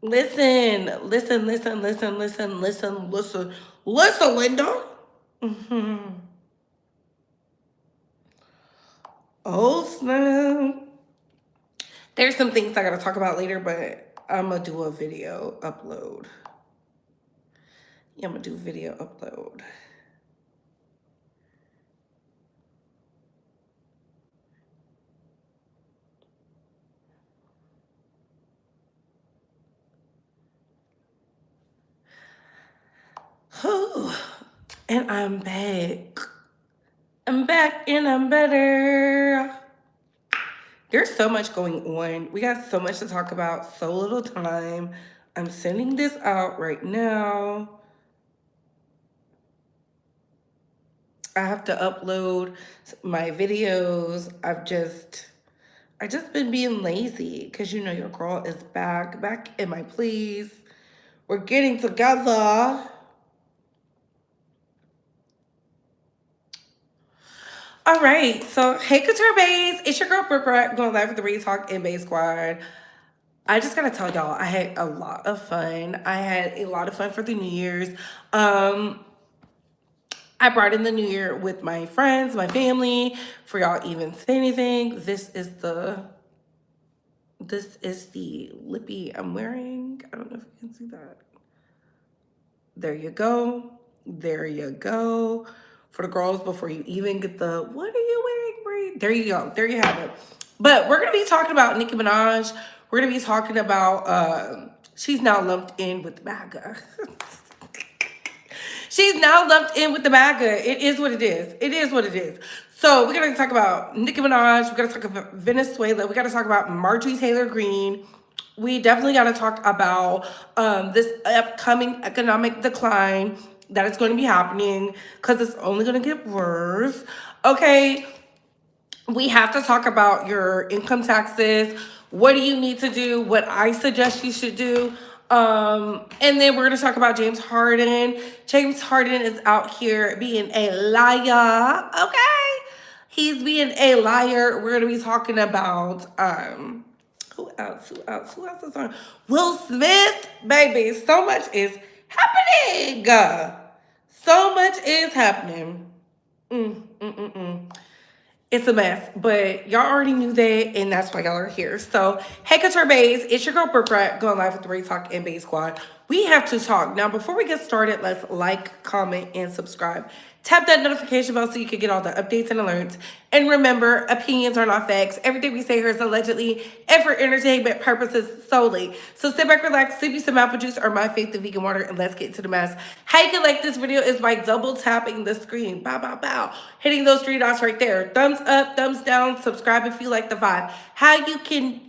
Listen, listen, listen, listen, listen, listen, listen, listen, Linda. hmm Oh, snap. There's some things I gotta talk about later, but I'm gonna do a video upload. Yeah, I'm gonna do video upload. Whew. And I'm back. I'm back and I'm better. There's so much going on. We got so much to talk about, so little time. I'm sending this out right now. I have to upload my videos. I just been being lazy because you know your girl is back in my place. We're getting together. All right, so hey Couture Bays, it's your girl Brooke going live with the Read Talk and Bay Squad. I just gotta tell y'all, I had a lot of fun. I had a lot of fun for the New Year's. I brought in the new year with my friends, my family. For y'all even say anything, this is the lippy I'm wearing. I don't know if you can see that. There you go. There you go. For the girls, before you even get the, what are you wearing, Brie? There you go. There you have it. But we're going to be talking about Nicki Minaj. We're going to be talking about, she's now lumped in with MAGA. She's now lumped in with the MAGA. It is what it is. It is what it is. So we're going to talk about Nicki Minaj. We're going to talk about Venezuela. We got to talk about Marjorie Taylor Greene. We definitely got to talk about this upcoming economic decline that is going to be happening because it's only going to get worse. Okay, we have to talk about your income taxes. What do you need to do? What I suggest you should do. And then we're going to talk about James Harden. James Harden is out here being a liar. Okay. He's being a liar. We're going to be talking about, who else? Who else? Who else is on? Will Smith, baby. So much is happening. So much is happening. It's a mess, but y'all already knew that, and that's why y'all are here. So, hey, Couture Bays, it's your girl Brooke going live with the Ray Talk and Bay Squad. We have to talk. Now, before we get started, let's like, comment, and subscribe. Tap that notification bell so you can get all the updates and alerts. And remember, opinions are not facts. Everything we say here is allegedly and for entertainment purposes solely. So sit back, relax, sip you some apple juice or my faith in vegan water, and let's get into the mess. How you can like this video is by double tapping the screen. Bow, bow, bow. Hitting those three dots right there. Thumbs up, thumbs down, subscribe if you like the vibe. How you can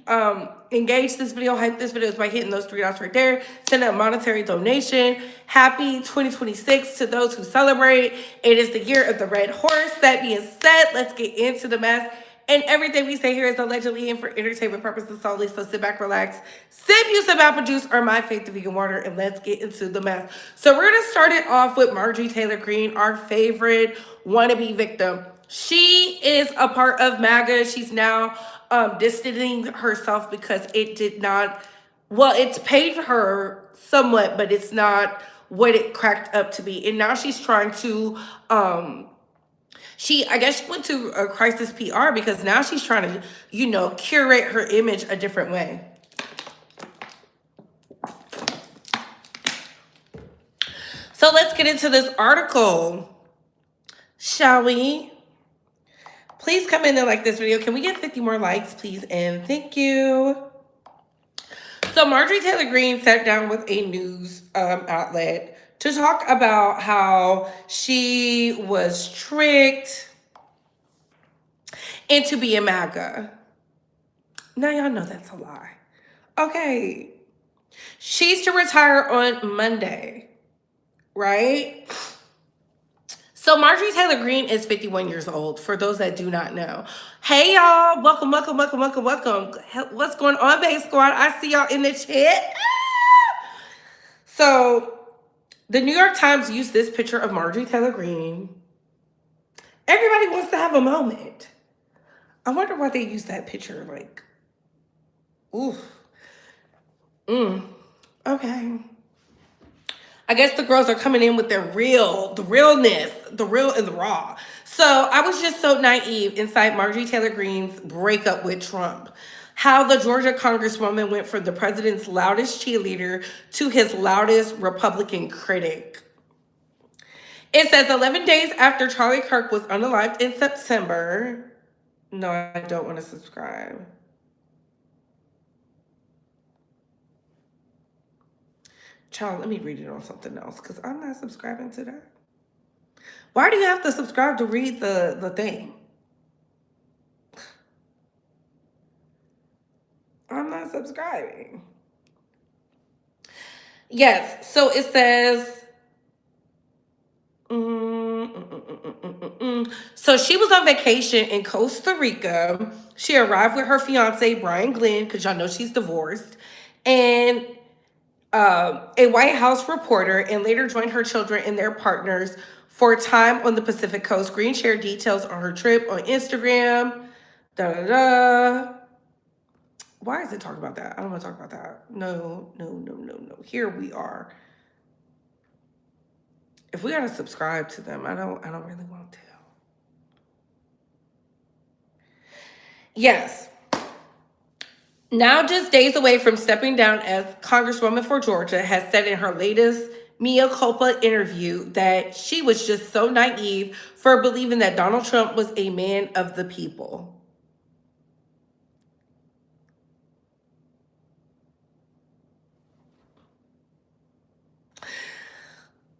engage this video, hype this video is by hitting those three dots right there. Send a monetary donation. Happy 2026 to those who celebrate. It is the year of the red horse. That being said, let's get into the mess. And everything we say here is allegedly and for entertainment purposes solely. So sit back, relax, sip you some apple juice or my faith in vegan water, and let's get into the mess. So we're gonna start it off with Marjorie Taylor Greene, our favorite wannabe victim. She is a part of MAGA. She's now distancing herself because it did not, well, it's paid her somewhat, but it's not what it cracked up to be. And now she's trying to I guess she went to a crisis PR because now she's trying to, curate her image a different way. So let's get into this article, shall we? Please come in and like this video. Can we get 50 more likes, please? And thank you. So Marjorie Taylor Greene sat down with a news outlet to talk about how she was tricked into being MAGA. Now y'all know that's a lie. Okay. She's to retire on Monday, right? So Marjorie Taylor Greene is 51 years old, for those that do not know. Hey, y'all. Welcome, welcome, welcome, welcome, welcome. What's going on, Bay Squad? I see y'all in the chat. So the New York Times used this picture of Marjorie Taylor Greene. Everybody wants to have a moment. I wonder why they use that picture. Like, ooh. Okay. I guess the girls are coming in with the realness, the real and the raw. So I was just so naive inside Marjorie Taylor Greene's breakup with Trump. How the Georgia Congresswoman went from the president's loudest cheerleader to his loudest Republican critic. It says 11 days after Charlie Kirk was unalived in September. No, I don't want to subscribe. Child, let me read it on something else because I'm not subscribing to that. Why do you have to subscribe to read the thing? I'm not subscribing. Yes, so it says. So she was on vacation in Costa Rica. She arrived with her fiance, Brian Glenn, because y'all know she's divorced, and a White House reporter, and later joined her children and their partners for time on the Pacific Coast. Greene shared details on her trip on Instagram. Da da da. Why is it talking about that? I don't want to talk about that. No. Here we are. If we gotta subscribe to them, I don't really want to. Yes. Now just days away from stepping down as Congresswoman for Georgia, has said in her latest Mea Culpa interview that she was just so naive for believing that Donald Trump was a man of the people.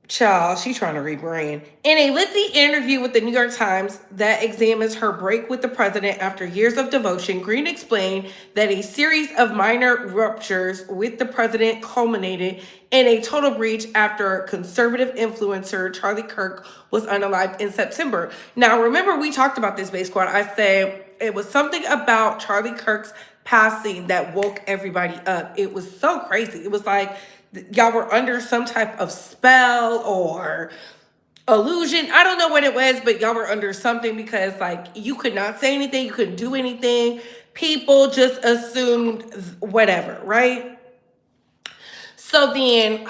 Child, she's trying to rebrand. In a lengthy interview with the New York Times that examines her break with the president after years of devotion, Greene explained that a series of minor ruptures with the president culminated in a total breach after conservative influencer Charlie Kirk was unalived in September. Now, remember, we talked about this, Base Squad. I said it was something about Charlie Kirk's passing that woke everybody up. It was so crazy. It was like y'all were under some type of spell or illusion. I don't know what it was, but y'all were under something because, like, you could not say anything, you couldn't do anything. People just assumed whatever, right? So then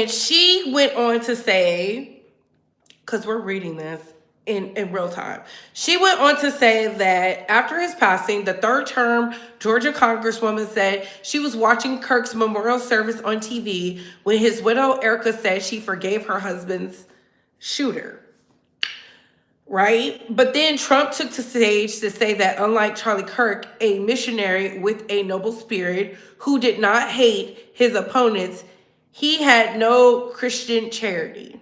she went on to say, because we're reading this in real time. She went on to say that after his passing, the third-term Georgia Congresswoman said she was watching Kirk's memorial service on TV when his widow, Erica, said she forgave her husband's shooter. Right? But then Trump took to stage to say that unlike Charlie Kirk, a missionary with a noble spirit who did not hate his opponents, he had no Christian charity.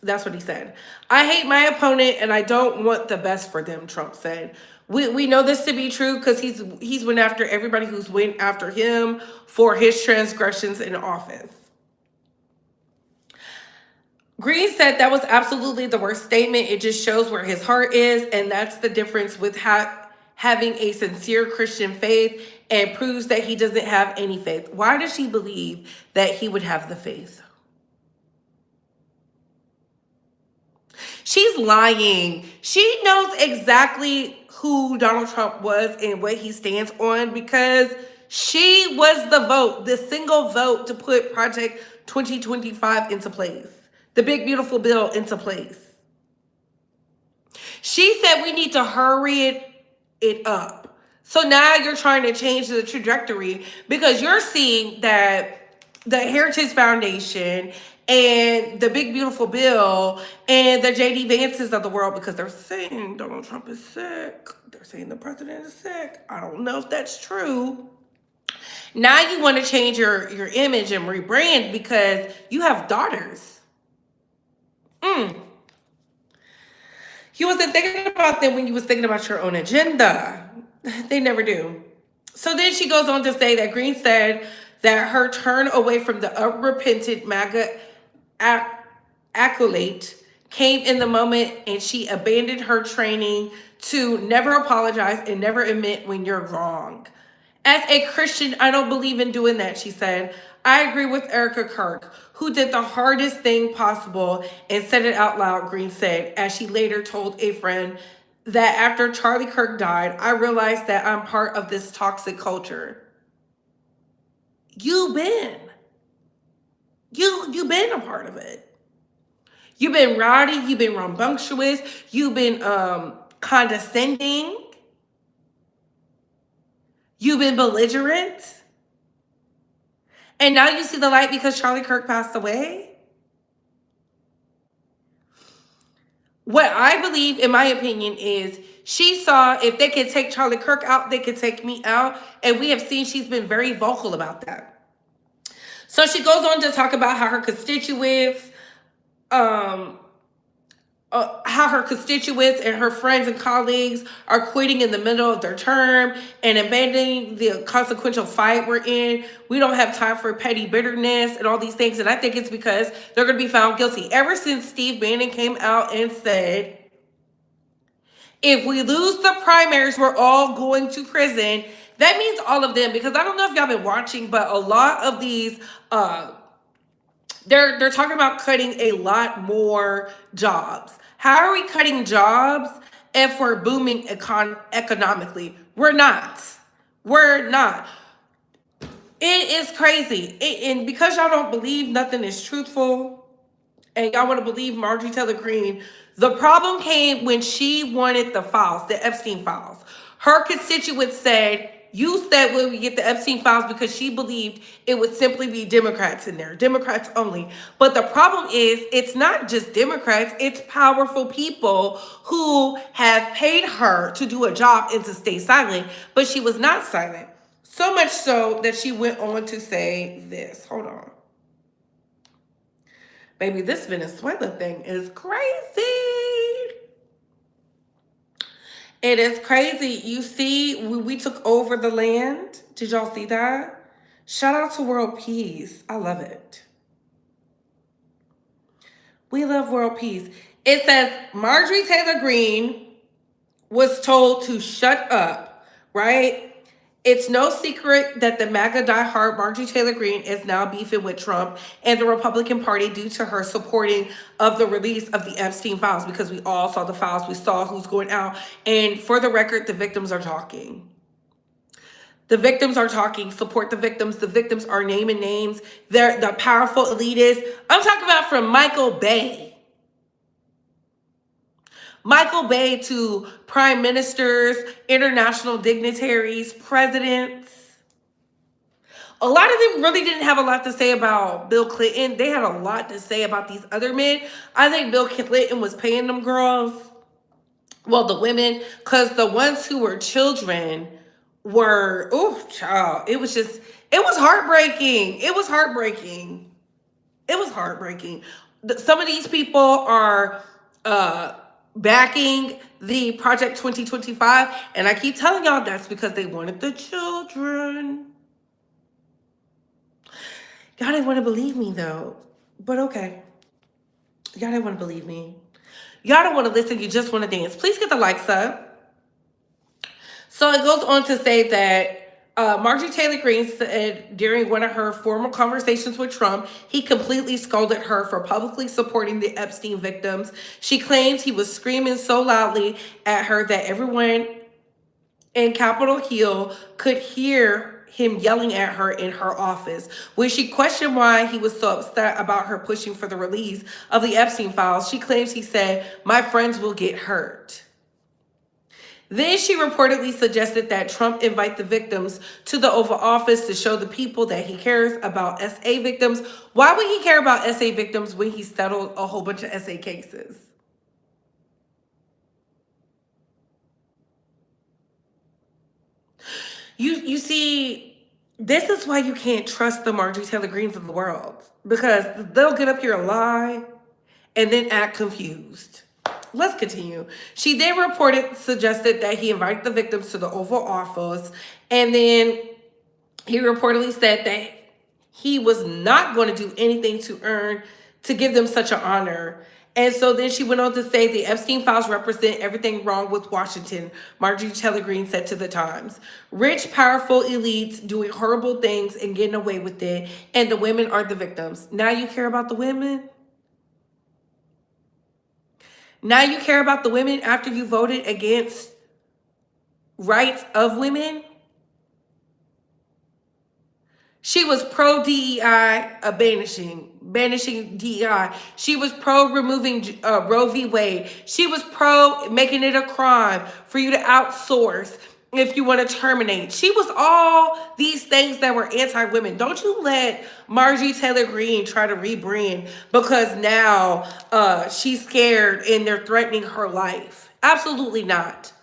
That's what he said. I hate my opponent and I don't want the best for them, Trump said. We know this to be true because he's went after everybody who's went after him for his transgressions in office. Greene said that was absolutely the worst statement. It just shows where his heart is, and that's the difference with having a sincere Christian faith, and proves that he doesn't have any faith. Why does she believe that he would have the faith? She's lying. She knows exactly who Donald Trump was and what he stands on because she was the vote, the single vote to put Project 2025 into place, the big beautiful bill into place. She said we need to hurry it up. So now you're trying to change the trajectory because you're seeing that the Heritage Foundation and the big beautiful bill and the JD Vances of the world, because they're saying Donald Trump is sick. They're saying the president is sick. I don't know if that's true. Now you want to change your image and rebrand because you have daughters. You wasn't thinking about them when you was thinking about your own agenda. They never do. So then she goes on to say that Greene said that her turn away from the unrepentant MAGA accolade came in the moment, and she abandoned her training to never apologize and never admit when you're wrong. As a Christian, I don't believe in doing that, she said. I agree with Erica Kirk, who did the hardest thing possible and said it out loud, Greene said, as she later told a friend that after Charlie Kirk died, I realized that I'm part of this toxic culture. You've been. You've been a part of it. You've been rowdy, you've been rambunctious, you've been condescending, you've been belligerent, and now you see the light because Charlie Kirk passed away. What I believe, in my opinion, is she saw if they could take Charlie Kirk out, they could take me out. And we have seen she's been very vocal about that. So she goes on to talk about how her constituents, um, and her friends and colleagues are quitting in the middle of their term and abandoning the consequential fight we're in. We don't have time for petty bitterness and all these things. And I think it's because they're going to be found guilty. Ever since Steve Bannon came out and said, if we lose the primaries, we're all going to prison. That means all of them, because I don't know if y'all been watching, but a lot of these, they're talking about cutting a lot more jobs. How are we cutting jobs if we're booming economically? We're not. We're not. It is crazy. And because y'all don't believe nothing is truthful, and y'all want to believe Marjorie Taylor Greene, the problem came when she wanted the files, the Epstein files. Her constituents said, you said when we get the Epstein files, because she believed it would simply be Democrats in there, Democrats only. But the problem is, it's not just Democrats, it's powerful people who have paid her to do a job and to stay silent, but she was not silent. So much so that she went on to say this. Hold on. Baby, this Venezuela thing is crazy. It is crazy. You see, we took over the land. Did y'all see that? Shout out to World Peace. I love it. We love world peace. It says Marjorie Taylor Greene was told to shut up, right? It's no secret that the MAGA diehard Marjorie Taylor Greene is now beefing with Trump and the Republican Party due to her supporting of the release of the Epstein files, because we all saw the files. We saw who's going out. And for the record, the victims are talking. The victims are talking. Support the victims. The victims are naming names. They're the powerful elitists. I'm talking about from Michael Bay. Michael Bay to prime ministers, international dignitaries, presidents. A lot of them really didn't have a lot to say about Bill Clinton. They had a lot to say about these other men. I think Bill Clinton was paying them girls, well, the women, because the ones who were children were, oh, child. It was heartbreaking. It was heartbreaking. It was heartbreaking. Some of these people are backing the Project 2025, and I keep telling y'all that's because they wanted the children. Y'all didn't want to believe me though, but okay. Y'all didn't want to believe me. Y'all don't want to listen, you just want to dance. Please get the likes up. So it goes on to say that Marjorie Taylor Greene said during one of her formal conversations with Trump, he completely scolded her for publicly supporting the Epstein victims. She claims he was screaming so loudly at her that everyone in Capitol Hill could hear him yelling at her in her office. When she questioned why he was so upset about her pushing for the release of the Epstein files, she claims he said, "My friends will get hurt." Then she reportedly suggested that Trump invite the victims to the Oval Office to show the people that he cares about SA victims. Why would he care about SA victims when he settled a whole bunch of SA cases? You see, this is why you can't trust the Marjorie Taylor Greenes of the world, because they'll get up here and lie and then act confused. Let's continue. She then suggested that he invite the victims to the Oval Office, and then he reportedly said that he was not going to do anything to give them such an honor. And so then she went on to say the Epstein files represent everything wrong with Washington, Marjorie Taylor Greene said to the Times. Rich, powerful elites doing horrible things and getting away with it, and the women are the victims. Now you care about the women? Now you care about the women after you voted against rights of women? She was pro DEI, banishing DEI. She was pro removing Roe v. Wade. She was pro making it a crime for you to outsource if you want to terminate. She was all these things that were anti-women. Don't you let Marjorie Taylor Greene try to rebrand because now she's scared and they're threatening her life. Absolutely not.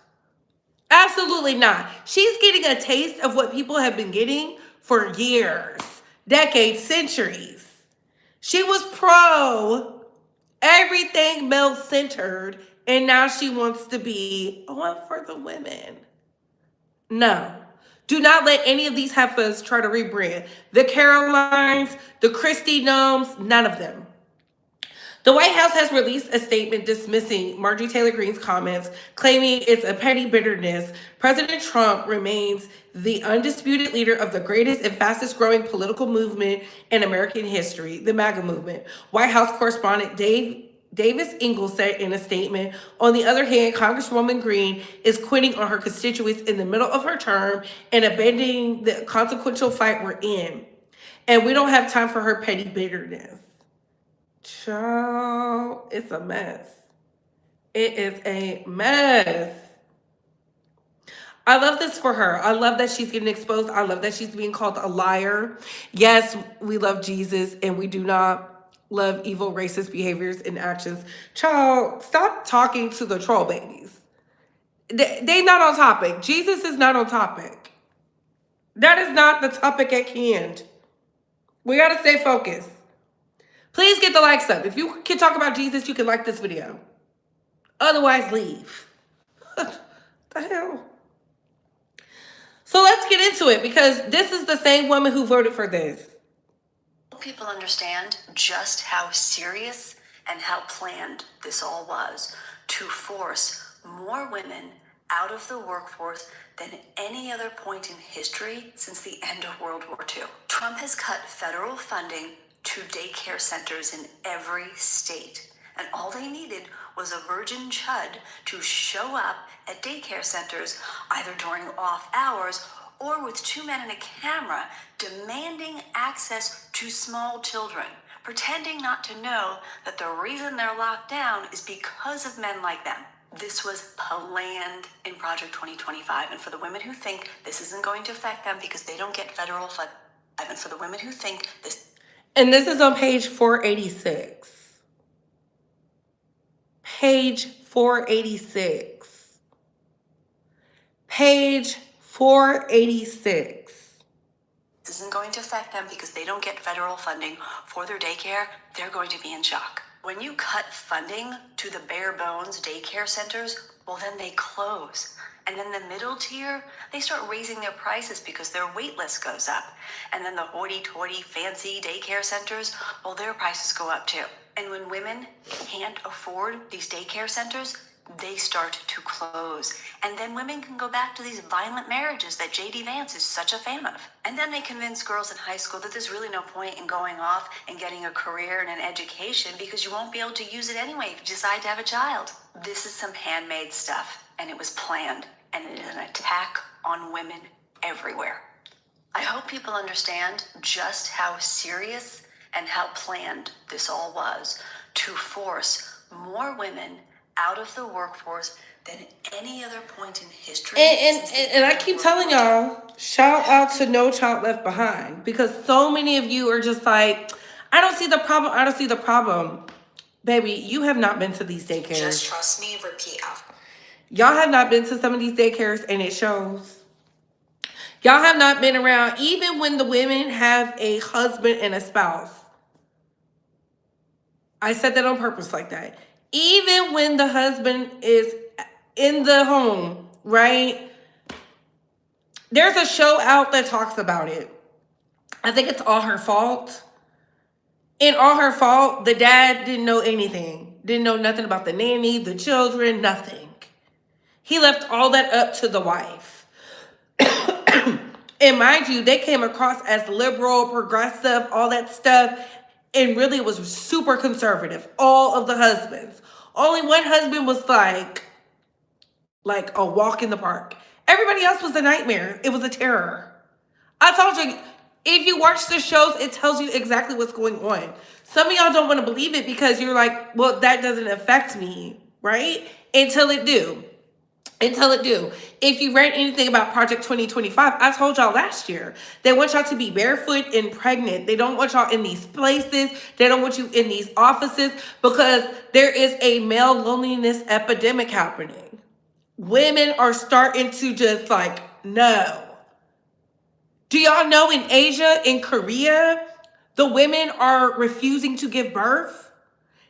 Absolutely not. She's getting a taste of what people have been getting for years, decades, centuries. She was pro everything male centered, and now she wants to be one for the women. No. Do not let any of these heifers try to rebrand. The Carolines, the Christie Gnomes, none of them. The White House has released a statement dismissing Marjorie Taylor Greene's comments, claiming it's a petty bitterness. President Trump remains the undisputed leader of the greatest and fastest growing political movement in American history, the MAGA movement. White House correspondent Davis Ingalls said in a statement, on the other hand, Congresswoman Greene is quitting on her constituents in the middle of her term and abandoning the consequential fight we're in. And we don't have time for her petty bitterness. Child, it's a mess. It is a mess. I love this for her. I love that she's getting exposed. I love that she's being called a liar. Yes, we love Jesus and we do not love evil racist behaviors and actions. Child, stop talking to the troll babies. They not on topic. Jesus is not on topic. That is not the topic at hand. We got to stay focused. Please get the likes up. If you can talk about Jesus, you can like this video. Otherwise, leave. What the hell? So let's get into it because this is the same woman who voted for this. People understand just how serious and how planned this all was to force more women out of the workforce than any other point in history since the end of World War II. Trump has cut federal funding to daycare centers in every state. And all they needed was a virgin chud to show up at daycare centers either during off hours or with two men and a camera demanding access to small children, pretending not to know that the reason they're locked down is because of men like them. This was planned in Project 2025. And for the women who think this isn't going to affect them because they don't get federal funding, and for the women who think this... And this is on page 486. Page 486. Page 486. This isn't going to affect them because they don't get federal funding for their daycare. They're going to be in shock. When you cut funding to the bare bones daycare centers, well, then they close. And then the middle tier, they start raising their prices because their wait list goes up. And then the hoity-toity fancy daycare centers, well, their prices go up too. And when women can't afford these daycare centers, they start to close. And then women can go back to these violent marriages that J.D. Vance is such a fan of. And then they convince girls in high school that there's really no point in going off and getting a career and an education because you won't be able to use it anyway if you decide to have a child. This is some handmade stuff, and it was planned, and it is an attack on women everywhere. I hope people understand just how serious and how planned this all was to force more women out of the workforce than any other point in history. And I keep telling y'all, shout out to No Child Left Behind, because so many of you are just like, I don't see the problem. I don't see the problem. Baby, you have not been to these daycares. Just trust me, repeat after. Y'all have not been to some of these daycares, and it shows. Y'all have not been around, even when the women have a husband and a spouse. I said that on purpose like that. Even when the husband is in the home, right? There's a show out that talks about it. I think it's All Her Fault. In All Her Fault, the dad didn't know anything. Didn't know nothing about the nanny, the children, nothing. He left all that up to the wife. And mind you, they came across as liberal, progressive, all that stuff. And really was super conservative. All of the husbands. Only one husband was like a walk in the park. Everybody else was a nightmare. It was a terror. I told you, If you watch the shows, it tells you exactly what's going on. Some of y'all don't want to believe it because you're like, well, that doesn't affect me, right? Until it do. Until it do. If you read anything about Project 2025, I told y'all last year, they want y'all to be barefoot and pregnant. They don't want y'all in these places. They don't want you in these offices because there is a male loneliness epidemic happening. Women are starting to just like, no. Do y'all know in Asia, in Korea, the women are refusing to give birth?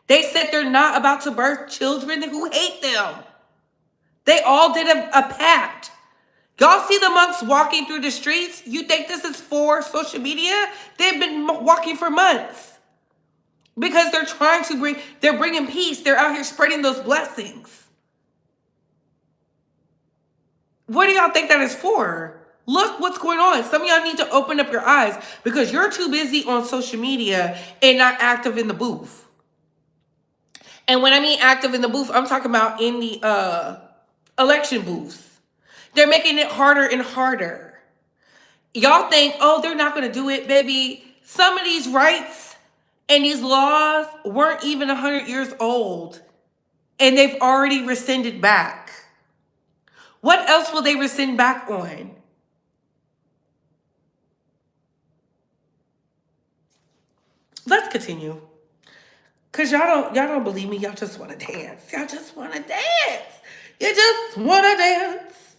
They said they're not about to birth children who hate them. They all did a pact. Y'all see the monks walking through the streets? You think this is for social media? They've been walking for months because they're bringing peace. They're out here spreading those blessings. What do y'all think that is for? Look what's going on. Some of y'all need to open up your eyes because you're too busy on social media and not active in the booth. And when I mean active in the booth, I'm talking about in the election booths. They're making it harder and harder. Y'all think, oh, they're not going to do it, baby. Some of these rights and these laws weren't even 100 years old, and they've already rescinded back. What else will they rescind back on? Let's continue. Cause y'all don't believe me. Y'all just want to dance. Y'all just want to dance. You just want to dance.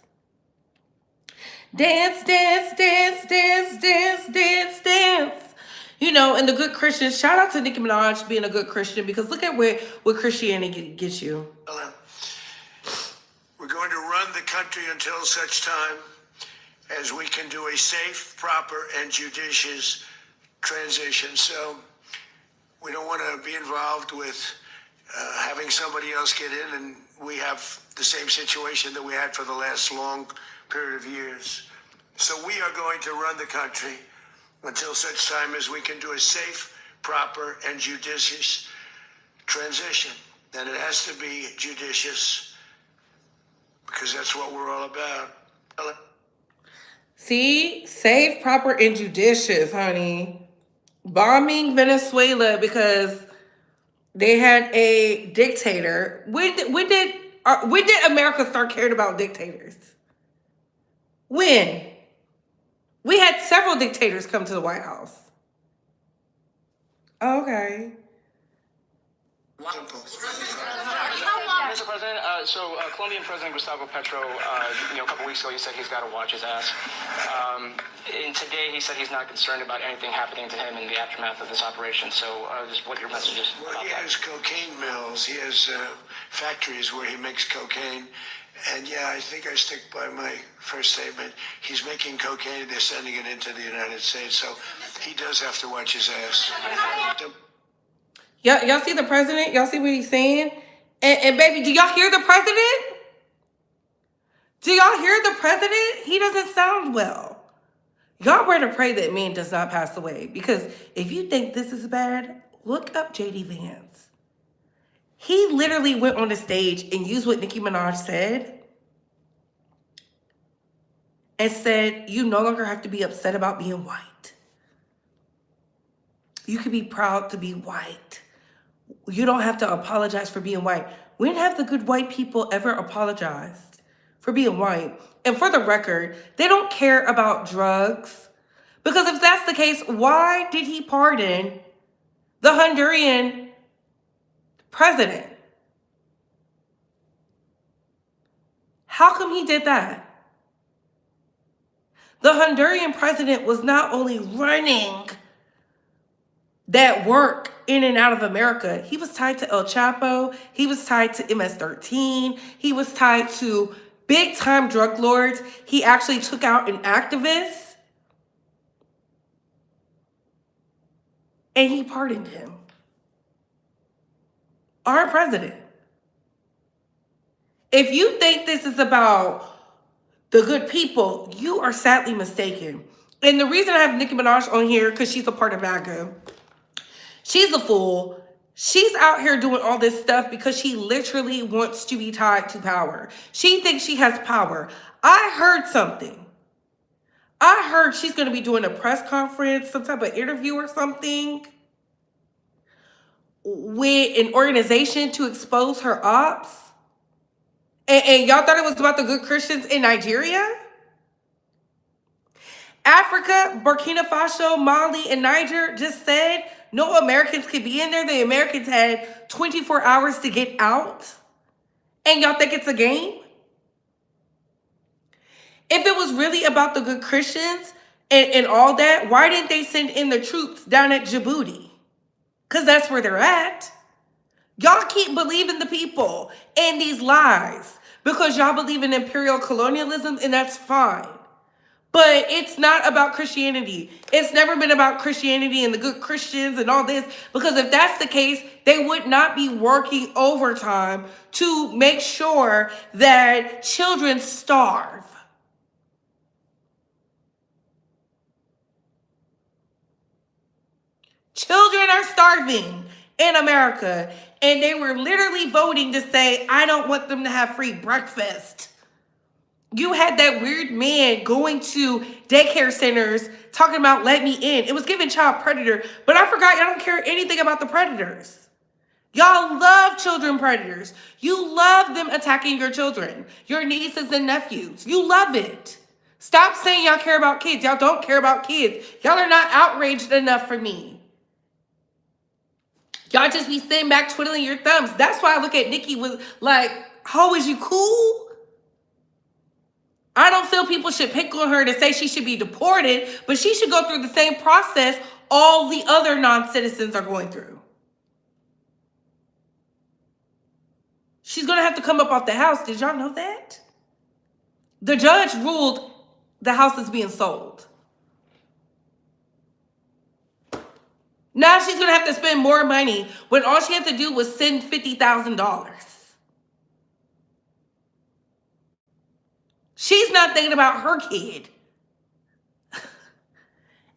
Dance, dance, dance, dance, dance, dance, dance. You know, and the good Christians, shout out to Nicki Minaj being a good Christian because look at what Christianity gets you. We're going to run the country until such time as we can do a safe, proper, and judicious transition. So we don't want to be involved with having somebody else get in, and we have the same situation that we had for the last long period of years. So we are going to run the country until such time as we can do a safe, proper, and judicious transition. And it has to be judicious because that's what we're all about. See? Safe, proper, and judicious, honey. Bombing Venezuela because they had a dictator. When did America start caring about dictators? When? We had several dictators come to the White House. Okay. Mr. President, Colombian President Gustavo Petro, a couple weeks ago, he said he's got to watch his ass. And today, he said he's not concerned about anything happening to him in the aftermath of this operation. So, just what your message is about that? He has cocaine mills. He has factories where he makes cocaine. And yeah, I think I stick by my first statement. He's making cocaine. They're sending it into the United States. So he does have to watch his ass. Y'all see the president? Y'all see what he's saying? And baby, do y'all hear the president? Do y'all hear the president? He doesn't sound well. Y'all better pray that man does not pass away. Because if you think this is bad, look up J.D. Vance. He literally went on the stage and used what Nicki Minaj said. And said, you no longer have to be upset about being white. You can be proud to be white. You don't have to apologize for being white. When have the good white people ever apologized for being white? And for the record, they don't care about drugs. Because if that's the case, why did he pardon the Honduran president? How come he did that? The Honduran president was not only running that work in and out of America, he was tied to El Chapo, he was tied to MS-13, he was tied to big time drug lords. He actually took out an activist and he pardoned him. Our president. If you think this is about the good people, you are sadly mistaken. And the reason I have Nicki Minaj on here, because she's a part of MAGA. She's a fool. She's out here doing all this stuff because she literally wants to be tied to power. She thinks she has power. I heard something. I heard she's going to be doing a press conference, some type of interview or something with an organization to expose her ops. And y'all thought it was about the good Christians in Nigeria? Africa, Burkina Faso, Mali, and Niger just said no Americans could be in there. The Americans had 24 hours to get out. And y'all think it's a game? If it was really about the good Christians and all that, why didn't they send in the troops down at Djibouti? Because that's where they're at. Y'all keep believing the people and these lies because y'all believe in imperial colonialism, and that's fine. But it's not about Christianity. It's never been about Christianity and the good Christians and all this. Because if that's the case, they would not be working overtime to make sure that children starve. Children are starving in America. And they were literally voting to say, I don't want them to have free breakfast. You had that weird man going to daycare centers talking about let me in. It was giving child predator, but I forgot y'all don't care anything about the predators. Y'all love children predators. You love them attacking your children, your nieces and nephews. You love it. Stop saying y'all care about kids. Y'all don't care about kids. Y'all are not outraged enough for me. Y'all just be sitting back twiddling your thumbs. That's why I look at Nikki with like, how is you cool? I don't feel people should pick on her to say she should be deported, but she should go through the same process all the other non-citizens are going through. She's going to have to come up off the house. Did y'all know that? The judge ruled the house is being sold. Now she's going to have to spend more money when all she had to do was send $50,000. She's not thinking about her kid.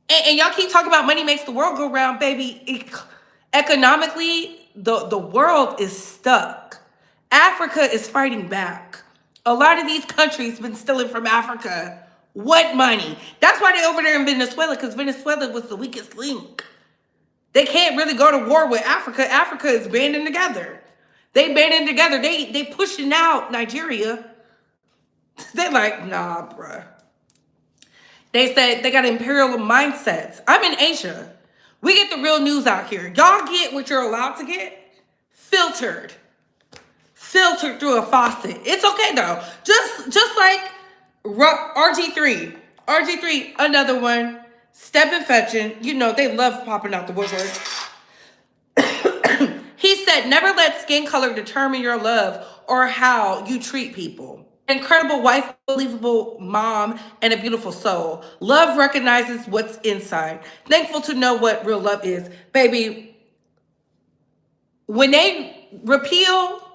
And y'all keep talking about money makes the world go round, baby. Economically, the world is stuck. Africa is fighting back. A lot of these countries been stealing from Africa. What money? That's why they over there in Venezuela, because Venezuela was the weakest link. They can't really go to war with Africa. Africa is banding together. They banding together. They pushing out Nigeria. They're like, nah, bruh. They said they got imperial mindsets. I'm in Asia. We get the real news out here. Y'all get what you're allowed to get filtered. Filtered through a faucet. It's okay though. Just like RG3. RG3, another one. Step and fetching. You know, they love popping out the woodwork. He said, never let skin color determine your love or how you treat people. Incredible wife, believable mom, and a beautiful soul. Love recognizes what's inside. Thankful to know what real love is. Baby, when they repeal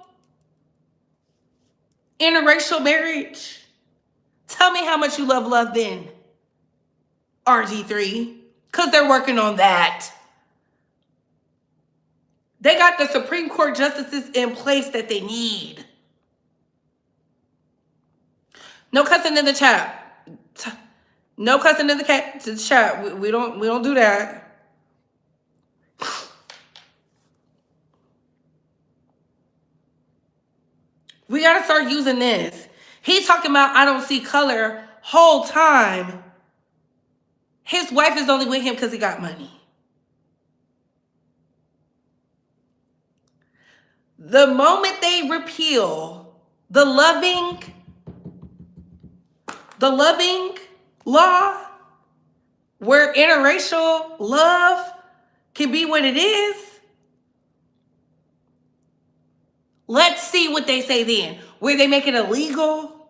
interracial marriage, tell me how much you love then, RG3, because they're working on that. They got the Supreme Court justices in place that they need. No cussing in the chat. No cussing in the chat. We don't do that. We gotta start using this. He's talking about I don't see color whole time. His wife is only with him because he got money. The moment they repeal the loving law where interracial love can be what it is, let's see what they say then. Where they make it illegal.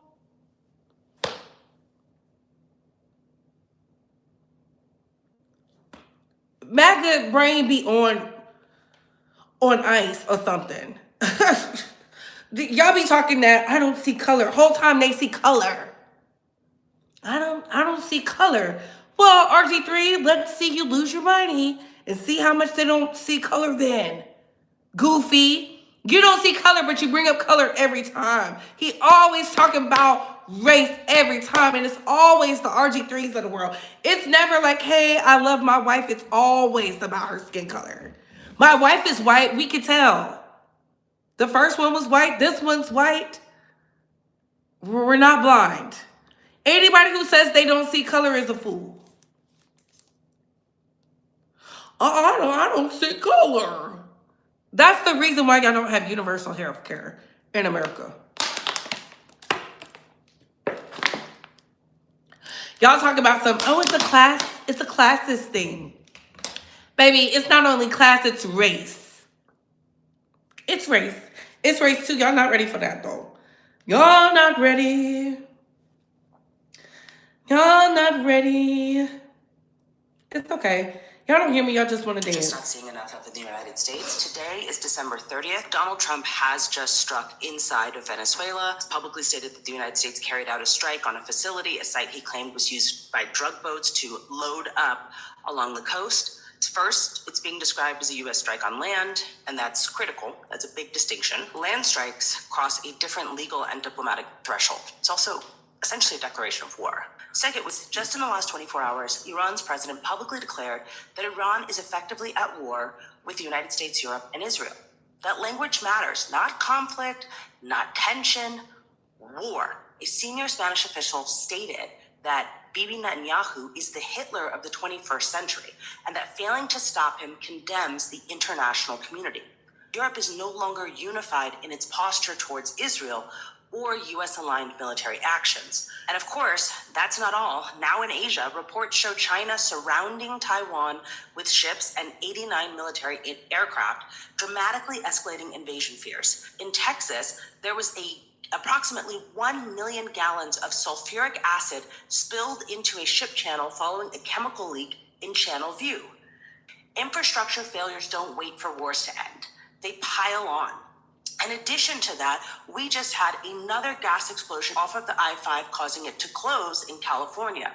MAGA brain be on ice or something. Y'all be talking that I don't see color. Whole time they see color. I don't see color. Well, RG3, let's see you lose your money and see how much they don't see color then. Goofy. You don't see color, but you bring up color every time. He always talking about race every time, and it's always the RG3s of the world. It's never like, hey, I love my wife. It's always about her skin color. My wife is white. We could tell. The first one was white. This one's white. We're not blind. Anybody who says they don't see color is a fool. I don't see color. That's the reason why y'all don't have universal health care in America. Y'all talk about it's a classist thing. Baby, it's not only class, it's race. It's race. It's race too. Y'all not ready for that though. Y'all not ready. Y'all not ready. It's okay. Y'all don't hear me. Y'all just want to dance. Just not seeing enough of in the United States. Today is December 30th. Donald Trump has just struck inside of Venezuela. He's publicly stated that the United States carried out a strike on a facility, a site he claimed was used by drug boats to load up along the coast. First, it's being described as a U.S. strike on land, and that's critical. That's a big distinction. Land strikes cross a different legal and diplomatic threshold. It's also essentially a declaration of war. Second, was just in the last 24 hours, Iran's president publicly declared that Iran is effectively at war with the United States, Europe, and Israel. That language matters. Not conflict, not tension, war. A senior Spanish official stated that Bibi Netanyahu is the Hitler of the 21st century, and that failing to stop him condemns the international community. Europe is no longer unified in its posture towards Israel or U.S.-aligned military actions. And of course, that's not all. Now in Asia, reports show China surrounding Taiwan with ships and 89 military aircraft, dramatically escalating invasion fears. In Texas, there was approximately 1 million gallons of sulfuric acid spilled into a ship channel following a chemical leak in Channel View. Infrastructure failures don't wait for wars to end. They pile on. In addition to that, we just had another gas explosion off of the I-5, causing it to close in California.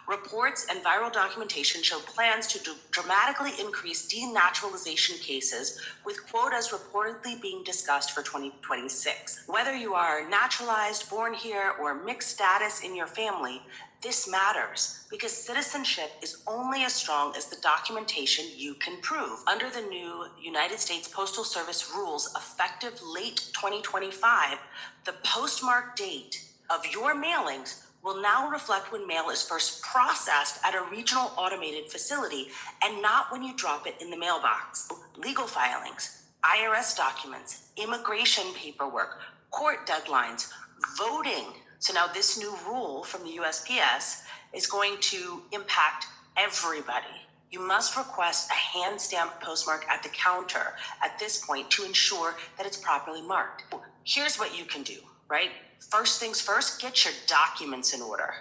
Reports and viral documentation show plans to dramatically increase denaturalization cases, with quotas reportedly being discussed for 2026. Whether you are naturalized, born here, or mixed status in your family, this matters because citizenship is only as strong as the documentation you can prove. Under the new United States Postal Service rules effective late 2025, the postmark date of your mailings will now reflect when mail is first processed at a regional automated facility and not when you drop it in the mailbox. Legal filings, IRS documents, immigration paperwork, court deadlines, voting. So now this new rule from the USPS is going to impact everybody. You must request a hand-stamped postmark at the counter at this point to ensure that it's properly marked. Here's what you can do, right? First things first, get your documents in order.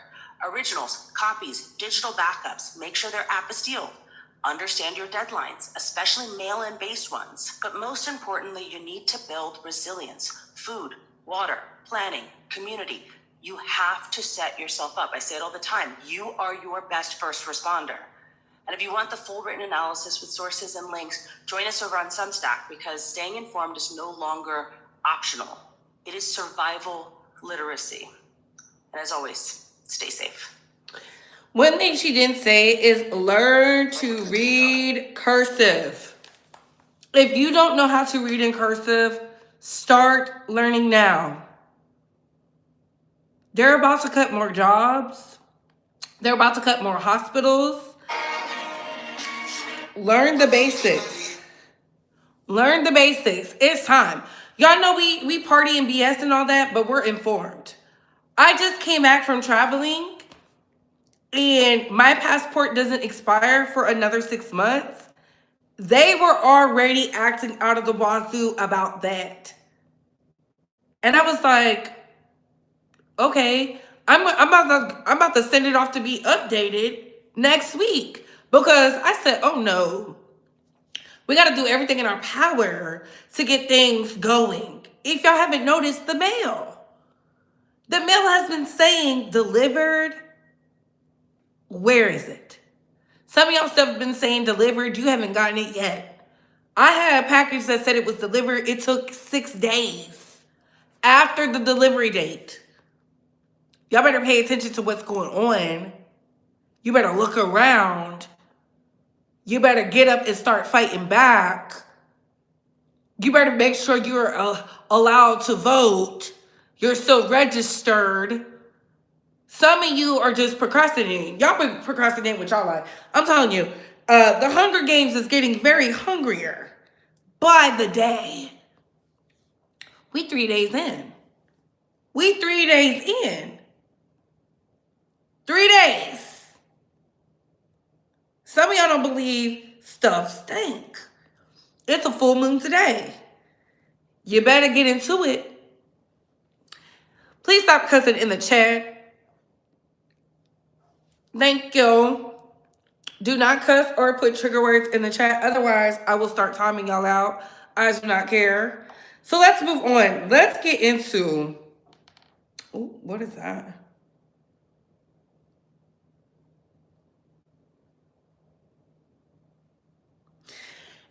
Originals, copies, digital backups, make sure they're apostilled. Understand your deadlines, especially mail-in based ones. But most importantly, you need to build resilience, food, water, planning, community. You have to set yourself up. I say it all the time. You are your best first responder. And if you want the full written analysis with sources and links, join us over on Substack, because staying informed is no longer optional. It is survival literacy. And as always, stay safe. One thing she didn't say is learn to read cursive. If you don't know how to read in cursive, start learning now. They're about to cut more jobs. They're about to cut more hospitals. Learn the basics. Learn the basics. It's time. Y'all know we party and BS and all that, but we're informed. I just came back from traveling, and my passport doesn't expire for another 6 months. They were already acting out of the wazoo about that. And I was like, okay, I'm about to send it off to be updated next week, because I said, oh no, we got to do everything in our power to get things going. If y'all haven't noticed, the mail has been saying delivered. Where is it? Some of y'all stuff have been saying delivered. You haven't gotten it yet. I had a package that said it was delivered. It took 6 days after the delivery date. Y'all better pay attention to what's going on. You better look around. You better get up and start fighting back. You better make sure you're allowed to vote. You're still registered. Some of you are just procrastinating. Y'all been procrastinating with y'all life. I'm telling you, the Hunger Games is getting very hungrier by the day. We 3 days in. We 3 days in. 3 days. Some of y'all don't believe stuff stink. It's a full moon today. You better get into it. Please stop cussing in the chat. Thank you. Do not cuss or put trigger words in the chat. Otherwise, I will start timing y'all out. I do not care. So let's move on. Let's get into... Ooh, what is that?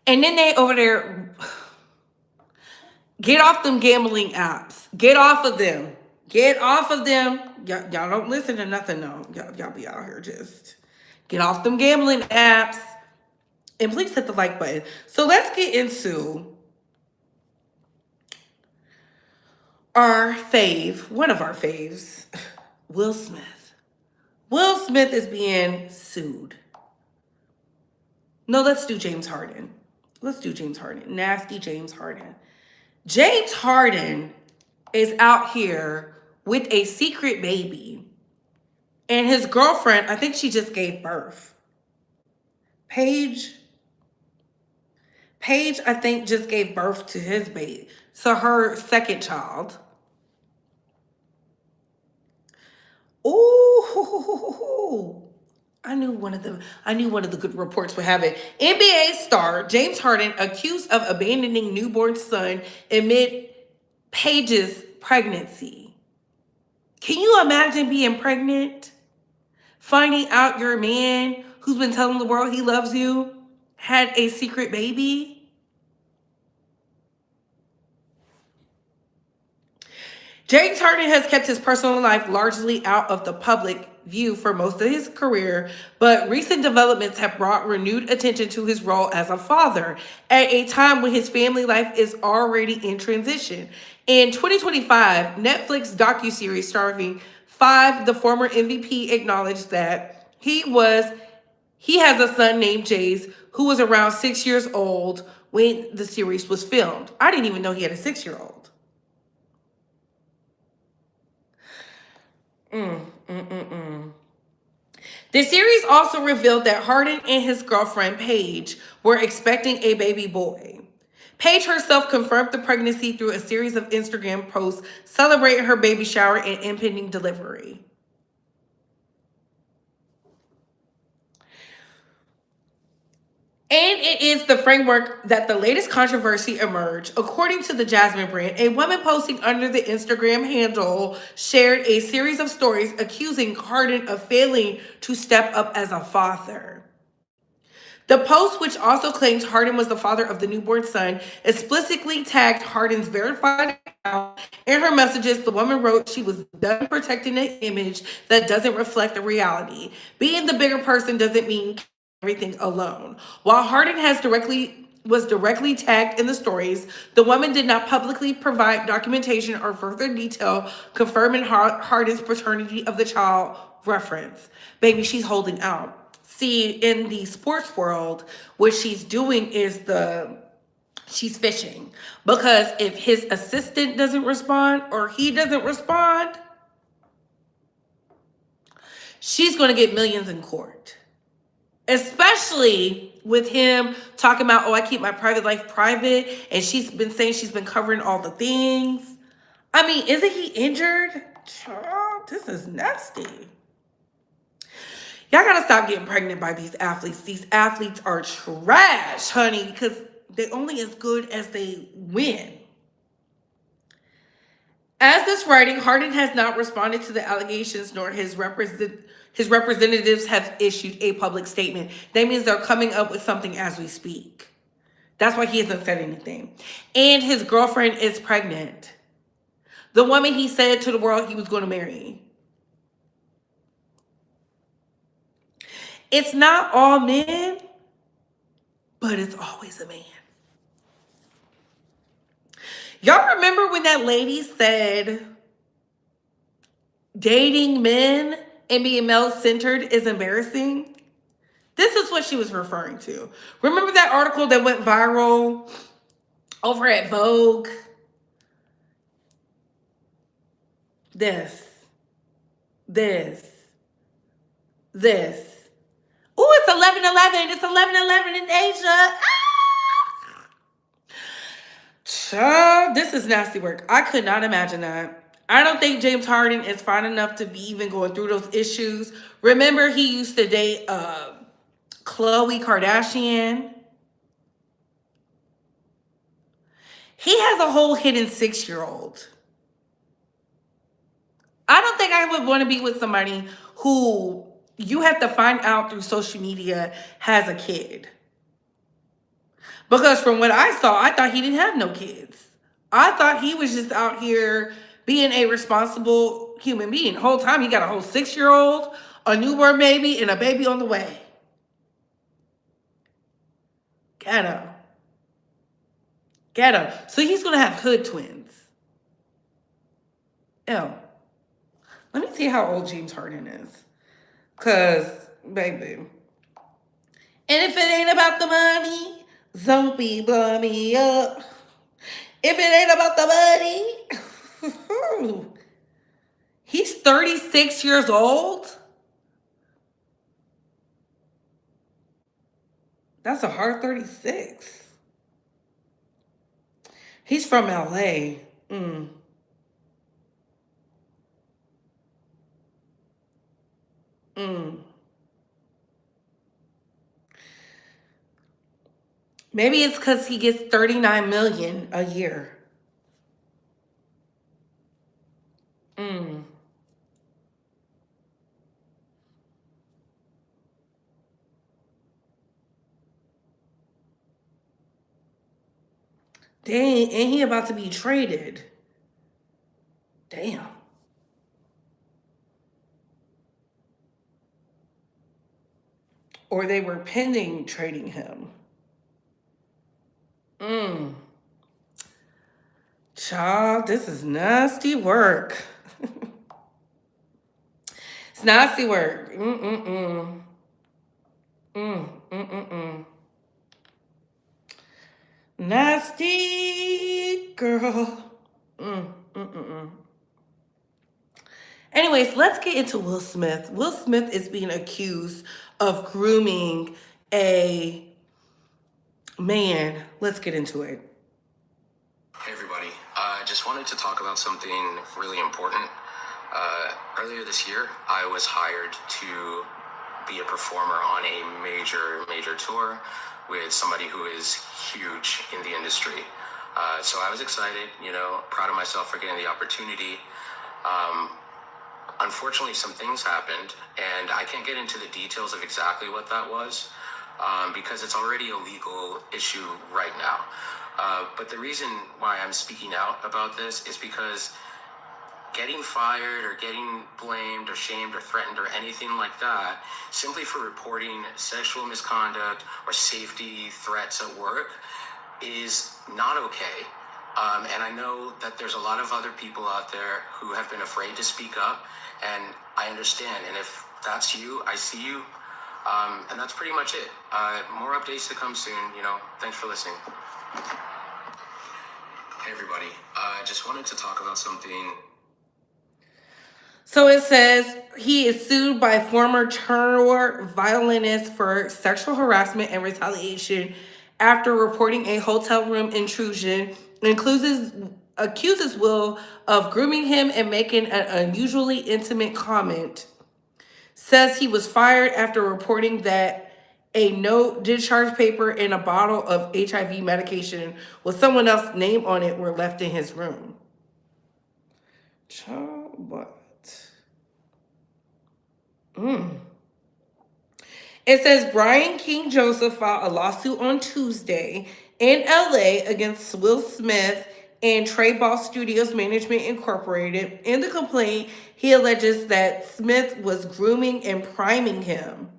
And then they over there... Get off them gambling apps. Get off of them. Get off of them. Y'all don't listen to nothing, no. Y'all be out here just... Get off them gambling apps. And please hit the like button. So let's get into our fave, one of our faves, Will Smith. Will Smith is being sued. No, let's do James Harden. Let's do James Harden. Nasty James Harden. James Harden is out here with a secret baby. And his girlfriend, I think she just gave birth. Paige, I think, just gave birth to his baby. So her second child. Ooh, I knew one of the good reports would have it. NBA star James Harden accused of abandoning newborn son amid Paige's pregnancy. Can you imagine being pregnant? Finding out your man who's been telling the world he loves you had a secret baby? James Harden has kept his personal life largely out of the public view for most of his career, but recent developments have brought renewed attention to his role as a father at a time when his family life is already in transition. In 2025, Netflix docuseries starring Five, the former MVP, acknowledged that he has a son named Jace who was around 6 years old when the series was filmed. I didn't even know he had a 6-year-old. The series also revealed that Harden and his girlfriend Paige were expecting a baby boy. Paige herself confirmed the pregnancy through a series of Instagram posts celebrating her baby shower and impending delivery. And it is the framework that the latest controversy emerged. According to the Jasmine brand, a woman posting under the Instagram handle shared a series of stories accusing Harden of failing to step up as a father. The post, which also claims Harden was the father of the newborn son, explicitly tagged Harden's verified account. In her messages, the woman wrote she was done protecting an image that doesn't reflect the reality. Being the bigger person doesn't mean everything alone. While Harden was directly tagged in the stories, the woman did not publicly provide documentation or further detail confirming Harden's paternity of the child reference. Baby, she's holding out. See, in the sports world, what she's doing is she's fishing. Because if his assistant doesn't respond or he doesn't respond, she's going to get millions in court. Especially with him talking about, oh, I keep my private life private. And she's been saying she's been covering all the things. I mean, isn't he injured? Child, this is nasty. Y'all gotta stop getting pregnant by these athletes. These athletes are trash, honey, because they're only as good as they win. As this writing, Harden has not responded to the allegations, nor his representatives have issued a public statement. That means they're coming up with something as we speak. That's why he hasn't said anything. And his girlfriend is pregnant. The woman he said to the world he was going to marry. It's not all men, but it's always a man. Y'all remember when that lady said dating men and being male-centered is embarrassing? This is what she was referring to. Remember that article that went viral over at Vogue? This. Ooh, it's 11:11. It's 11:11 in Asia. Ah! Child, this is nasty work. I could not imagine that. I don't think James Harden is fine enough to be even going through those issues. Remember, he used to date Khloe Kardashian. He has a whole hidden 6-year-old. I don't think I would want to be with somebody who you have to find out through social media has a kid. Because from what I saw, I thought he didn't have no kids. I thought he was just out here being a responsible human being. The whole time he got a whole 6-year-old, a newborn baby, and a baby on the way. Ghetto. So he's going to have hood twins. Ew. Let me see how old James Harden is. Because, baby. And if it ain't about the money, Zombie blow me up. If it ain't about the money. He's 36 years old. That's a hard 36. He's from LA. Maybe it's because he gets $39 million a year. Dang, and he about to be traded. Damn. Or they were pending trading him. Child, this is nasty work. It's nasty work. Nasty girl. Anyways, let's get into Will Smith. Will Smith is being accused of grooming a man. Let's get into it. Hey everybody, I just wanted to talk about something really important. Earlier this year, I was hired to be a performer on a major tour with somebody who is huge in the industry. So I was excited, proud of myself for getting the opportunity. Unfortunately, some things happened, and I can't get into the details of exactly what that was because it's already a legal issue right now. But the reason why I'm speaking out about this is because getting fired or getting blamed or shamed or threatened or anything like that simply for reporting sexual misconduct or safety threats at work is not okay. And I know that there's a lot of other people out there who have been afraid to speak up, and I understand. And if that's you, I see you. And that's pretty much it. More updates to come soon. Thanks for listening. Hey everybody, I just wanted to talk about something. So it says he is sued by former tour violinist for sexual harassment and retaliation after reporting a hotel room intrusion. Accuses Will of grooming him and making an unusually intimate comment. Says he was fired after reporting that a no discharge paper and a bottle of HIV medication with someone else's name on it were left in his room. Child, what? It says Brian King Joseph filed a lawsuit on Tuesday in LA against Will Smith and Trey Ball Studios Management Incorporated. In the complaint, he alleges that Smith was grooming and priming him.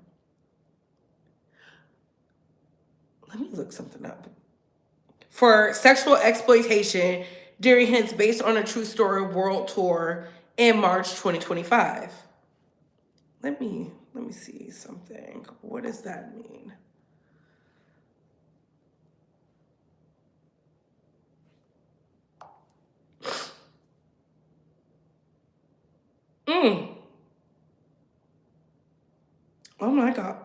let me look something up. For sexual exploitation during his Based on a True Story world tour in March 2025. Let me see something. What does that mean? Oh my God.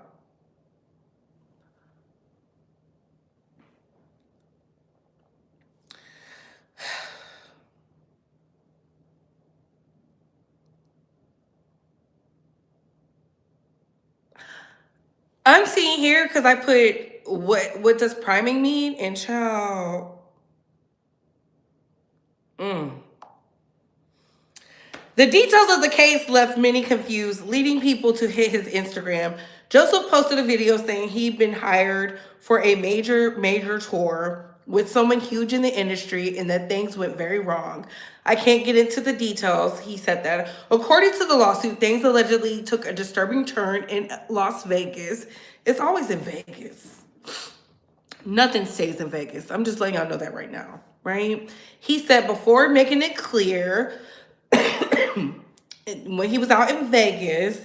I'm seeing here because I put what does priming mean, and child. The details of the case left many confused, leading people to hit his Instagram. Joseph posted a video saying he'd been hired for a major tour with someone huge in the industry and that things went very wrong. I can't get into the details, he said that. According to the lawsuit, things allegedly took a disturbing turn in Las Vegas. It's always in Vegas. Nothing stays in Vegas. I'm just letting y'all know that right now, right? He said before making it clear when he was out in Vegas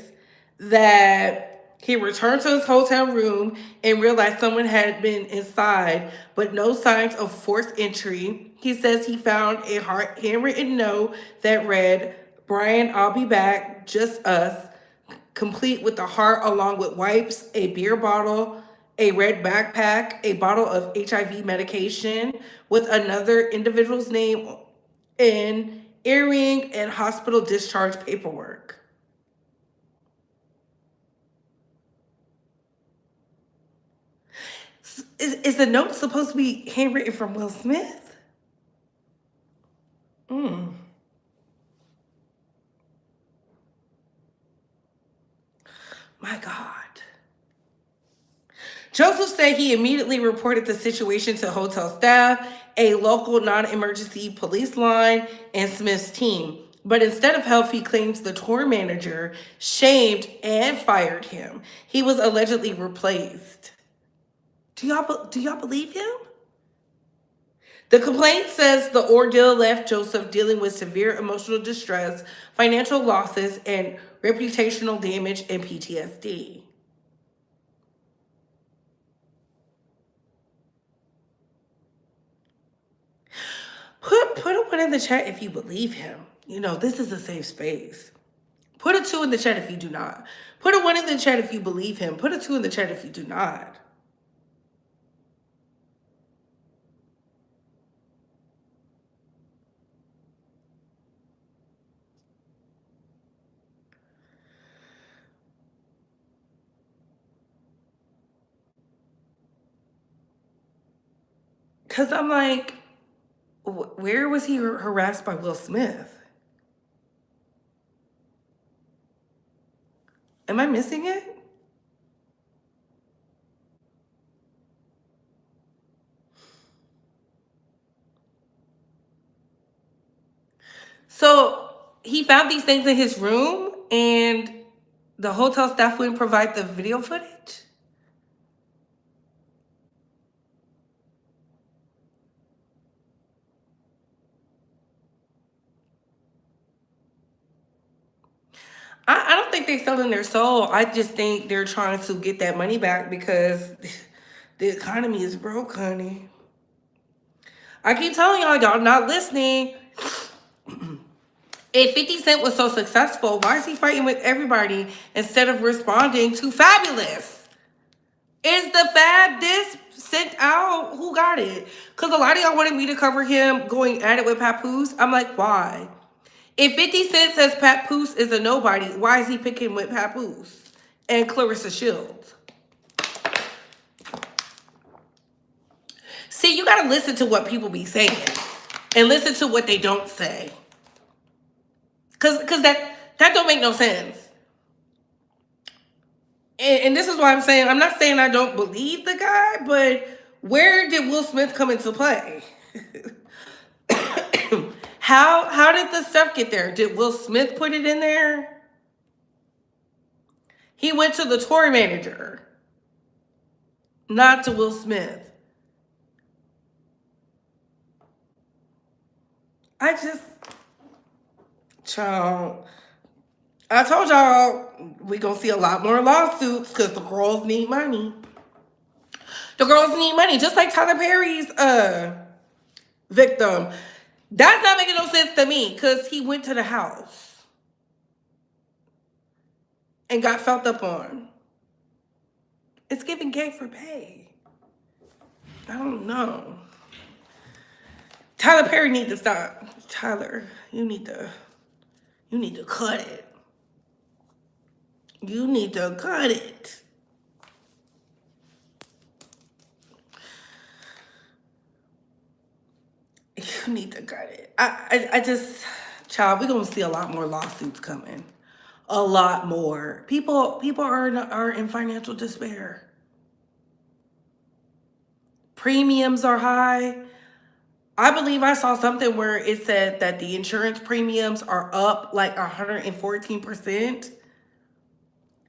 that he returned to his hotel room and realized someone had been inside, but no signs of forced entry. He says he found a handwritten note that read, "Brian, I'll be back, just us," complete with the heart along with wipes, a beer bottle, a red backpack, a bottle of HIV medication with another individual's name in, earring, and hospital discharge paperwork. Is the note supposed to be handwritten from Will Smith? My God. Joseph said he immediately reported the situation to hotel staff, a local non-emergency police line, and Smith's team. But instead of help, he claims the tour manager shamed and fired him. He was allegedly replaced. Do y'all believe him? The complaint says the ordeal left Joseph dealing with severe emotional distress, financial losses, and reputational damage and PTSD. Put a 1 in the chat if you believe him. You know, this is a safe space. Put a 2 in the chat if you do not. Put a 1 in the chat if you believe him. Put a 2 in the chat if you do not. Because I'm like, where was he harassed by Will Smith? Am I missing it? So he found these things in his room and the hotel staff wouldn't provide the video footage? I don't think they're selling their soul. I just think they're trying to get that money back because the economy is broke, honey. I keep telling y'all not listening. If 50 Cent was so successful, why is he fighting with everybody instead of responding to Fabulous? Is the Fab diss sent out? Who got it? Because a lot of y'all wanted me to cover him going at it with Papoose. I'm like, why? If 50 Cent says Papoose is a nobody, why is he picking with Papoose and Clarissa Shields? See, you got to listen to what people be saying and listen to what they don't say. Because that don't make no sense. And this is why I'm saying, I'm not saying I don't believe the guy, but where did Will Smith come into play? How did the stuff get there? Did Will Smith put it in there? He went to the tour manager. Not to Will Smith. Child, I told y'all we gonna see a lot more lawsuits because the girls need money. The girls need money, just like Tyler Perry's victim. That's not making no sense to me because he went to the house and got felt up on. It's giving gay for pay. I don't know. Tyler Perry needs to stop. Tyler, you need to cut it. You need to cut it. You need to cut it. I just, child, we're gonna see a lot more lawsuits coming. A lot more. People are in financial despair. Premiums are high. I believe I saw something where it said that the insurance premiums are up like 114%.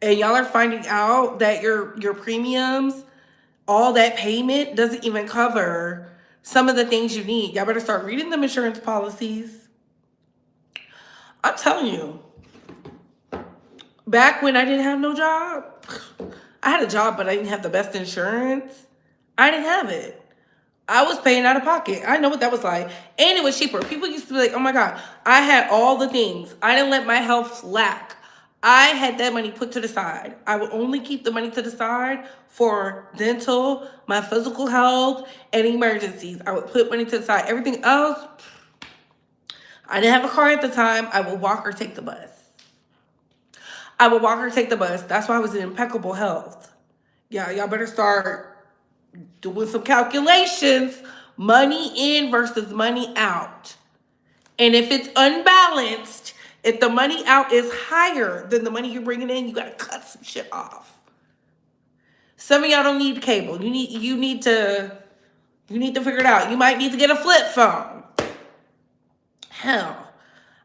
And y'all are finding out that your premiums, all that payment doesn't even cover some of the things you need. Y'all better start reading them insurance policies. I'm telling you, back when I didn't have no job, I had a job, but I didn't have the best insurance. I didn't have it. I was paying out of pocket. I know what that was like. And it was cheaper. People used to be like, oh my God, I had all the things. I didn't let my health lack. I had that money put to the side. I would only keep the money to the side for dental, my physical health, and emergencies. I would put money to the side. Everything else, I didn't have a car at the time. I would walk or take the bus. That's why I was in impeccable health. Yeah, y'all better start doing some calculations. Money in versus money out. And if it's unbalanced, if the money out is higher than the money you're bringing in, you got to cut some shit off. Some of y'all don't need cable. You need to figure it out. You might need to get a flip phone. Hell,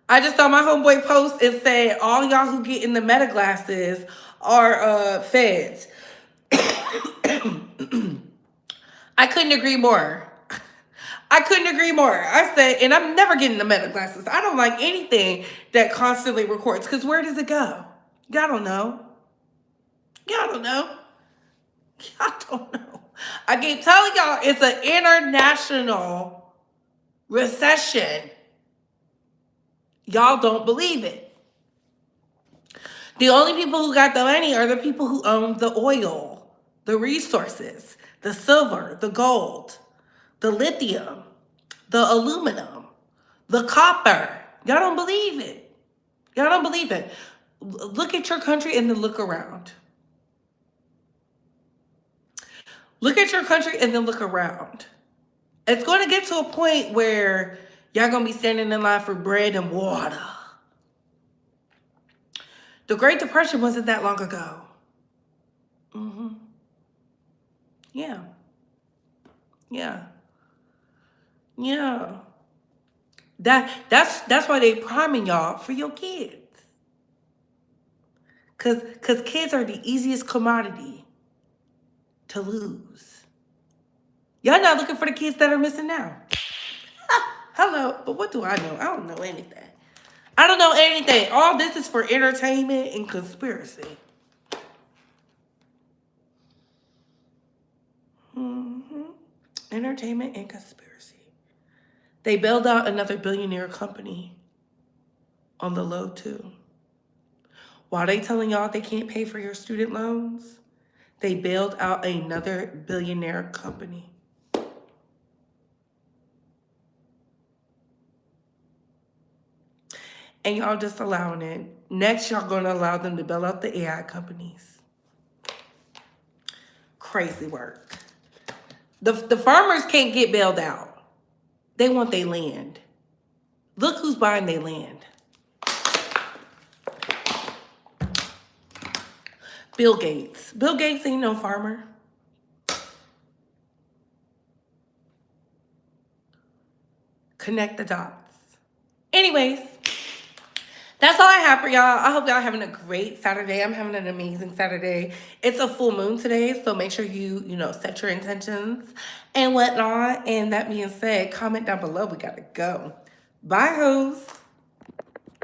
I just saw my homeboy post and say all y'all who get in the Meta glasses are feds. I couldn't agree more. I said, and I'm never getting the Meta glasses. I don't like anything that constantly records, because where does it go? Y'all don't know. I keep telling y'all it's an international recession. Y'all don't believe it. The only people who got the money are the people who own the oil, the resources, the silver, the gold, the lithium, the aluminum, the copper. Y'all don't believe it. Look at your country and then look around. It's going to get to a point where y'all going to be standing in line for bread and water. The Great Depression wasn't that long ago. Yeah. That's why they priming y'all for your kids. Cause kids are the easiest commodity to lose. Y'all not looking for the kids that are missing now. Hello, but what do I know? I don't know anything. All this is for entertainment and conspiracy. Entertainment and conspiracy. They bailed out another billionaire company on the low too. While they telling y'all they can't pay for your student loans, they bailed out another billionaire company. And y'all just allowing it. Next, y'all gonna allow them to bail out the AI companies. Crazy work. The farmers can't get bailed out. They want their land. Look who's buying their land. Bill Gates. Bill Gates ain't no farmer. Connect the dots. Anyways, That's all I have for y'all. I hope y'all having a great Saturday. I'm having an amazing Saturday. It's a full moon today, so make sure you set your intentions and whatnot. And that being said, comment down below. We gotta go. Bye, hoes.